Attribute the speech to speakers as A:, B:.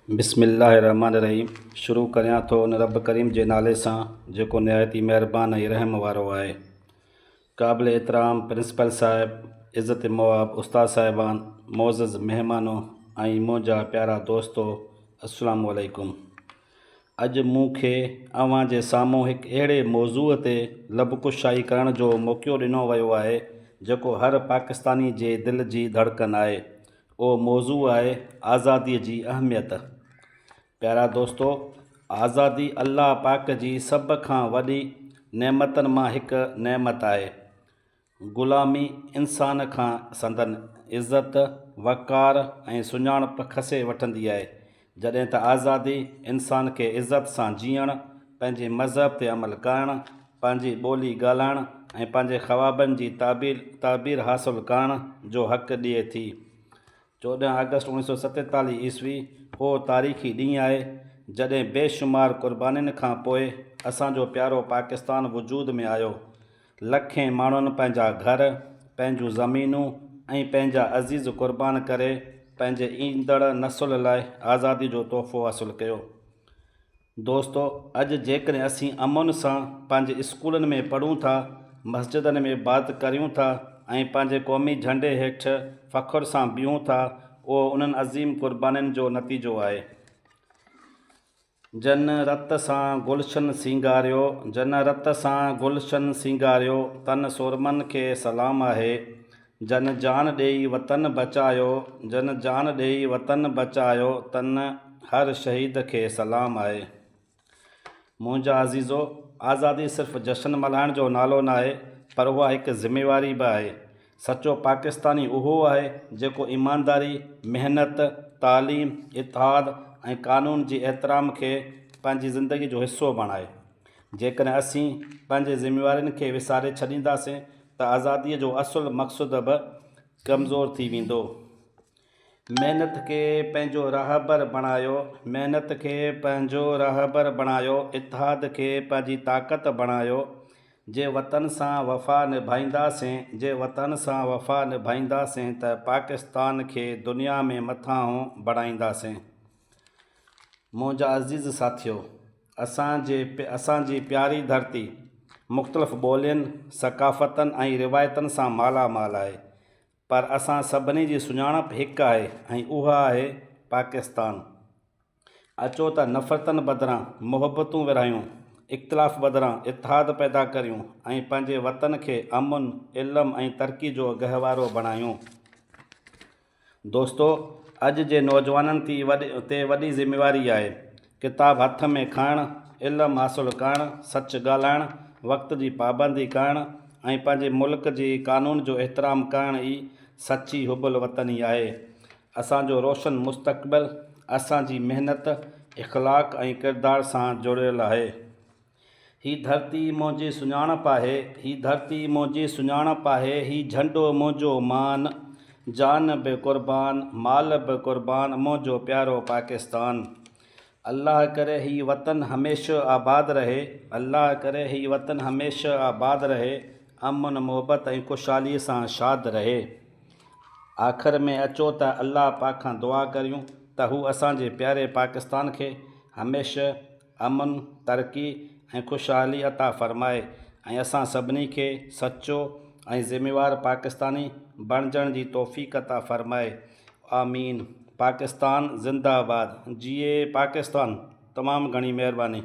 A: बिस्मिल्लाहिर्रहमानिर्रहीम। शुरू करियां थो उन रब करीम जे नाले सां जेको निहायत ई महिरबान ऐं रहम वारो आहे। क़ाबिल एतिराम प्रिंसिपल साहिब, इज़त मवाब उस्ताद साहिबान, मोज़ज़ महिमानो ऐं मुंहिंजा प्यारा दोस्तो, अस्सलामु अलैकुम। अॼु मूंखे अव्हां जे साम्हूं हिकु अहिड़े मौज़ूअ ते लबकुशाई करण जो मौक़ो ॾिनो वियो आहे जेको हर पाकिस्तानी जे दिलि जी धड़कन आहे। उहो मौज़ू आहे आज़ादीअ जी अहमियत। प्यारा दोस्तो, आज़ादी अल्लाह पाक जी सभ खां वॾी नेमतनि मां हिकु नेमत आहे। ग़ुलामी इंसान खां संदन इज़त, वक़ार ऐं सुञाणप खसे वठंदी आहे, जॾहिं त आज़ादी इंसान खे इज़त सां जीअण, पंहिंजे मज़हब ते अमल करण, पंहिंजी ॿोली ॻाल्हाइण ऐं पंहिंजे ख़्वाबनि जी ताबीर हासिलु करण जो हक़ ॾिए थी। 14 अगस्त 1947 ईस्वी उहो तारीख़ी ॾींहुं आहे जॾहिं बेशुमार क़ुर्बानीनि खां पोइ असांजो प्यारो पाकिस्तान वजूद में आयो। लखें माण्हुनि पंहिंजा घर, पंहिंजूं ज़मीनूं ऐं पंहिंजा अज़ीज़ क़ुर्बान करे पंहिंजे ईंदड़ नसुल लाइ आज़ादी जो तोहफ़ो हासिलु कयो। दोस्तो, अॼु जेकॾहिं असीं अमुन सां पंहिंजे स्कूलनि में पढ़ूं था, मस्जिदनि में इबादत करियूं था ऐं पंहिंजे क़ौमी झंडे हेठि फ़ख़्र सां बीहूं था, उहो उन्हनि अज़ीम क़ुर्बानीनि जो नतीजो आहे। जन रत सां गुलशन सींगारियो, जन रत सां गुलशन सींगारियो, तन सुरमन खे सलाम आहे। जन जान ॾेई वतन बचायो, जन जान ॾेई वतन बचायो, तन हर शहीद खे सलाम आहे। मुंहिंजा अज़ीज़ो, आज़ादी सिर्फ़ु जश्न मल्हाइण जो नालो न आहे, पर उहा हिकु ज़िमेवारी बि आहे। सचो पाकिस्तानी उहो आहे जेको ईमानदारी, महिनत, तालीम, इत्तेहाद ऐं क़ानून जी एहतराम खे पंहिंजी ज़िंदगी जो हिसो बणाए। जेकॾहिं असीं पंहिंजे ज़िमेवारियुनि खे विसारे छॾींदासीं त आज़ादीअ जो असुलु मक़सदु बि कमज़ोर थी वेंदो। महिनत खे पंहिंजो राहबर बणायो, महिनत खे पंहिंजो राहबर बणायो, इत्तेहाद खे पंहिंजी ताक़त बणायो। जे वतन सां वफ़ा निभाईंदासीं, जे वतन सां वफ़ा निभाईंदासीं त पाकिस्तान खे दुनिया में मथां बढ़ाईंदासीं। मुंहिंजा अज़ीज़ साथियो, असांजी प्यारी धरती मुख़्तलिफ़ ॿोलियुनि, सक़ाफ़तनि ऐं रिवायतनि सां मालामाल आहे, पर असां सभिनी जी सुञाणप हिकु आहे ऐं उहा आहे पाकिस्तान। अचो त नफ़रतनि बदिरां मुहबतूं विरहायूं, इख़्तिलाफ़ बदिरां इत्तेहाद पैदा करियूं ऐं पंहिंजे वतन खे अमुन, इल्म ऐं तरक़ी जो गहवारो बणायूं। दोस्तो, अॼु जे नौजवाननि ते वॾी ज़िमेवारी आहे। किताब हथ में खणणु, इल्म हासिलु करणु, सच ॻाल्हाइणु, वक़्त जी पाबंदी करणु ऐं पंहिंजे मुल्क जे क़ानून जो एहतराम करण ई सची हुबुल वतनी आहे। असांजो रोशन मुस्तक़बिल असांजी महिनत, इख़लाक़ ऐं किरदार सां जुड़ियल आहे। ही धरती मुंहिंजी सुञाणप आहे, ही धरती मुंहिंजी सुञाणप आहे, ही झंडो मुंहिंजो मान, जान बि क़ुर्बान, माल बि क़ुर्बान, मुंहिंजो प्यारो पाकिस्तान। अल्लाह करे ही वतन हमेशह आबाद रहे, अल्लाह करे ही वतन हमेशह आबाद रहे, अमन, मोहबत ऐं ख़ुशहालीअ सां शाद रहे। आख़िर में अचो त अल्लाह पाक खां दुआ करियूं त हू असांजे प्यारे पाकिस्तान खे हमेशह अमन, तरक़ी ऐं ख़ुशहाली अता फ़रमाए ऐं असां सभिनी खे सचो ऐं ज़िमेवार पाकिस्तानी बणजण जी तौफ़ीक़ अता फ़रमाए। आमीन। पाकिस्तान ज़िंदाबाद। जिए पाकिस्तान। तमामु घणी महिरबानी।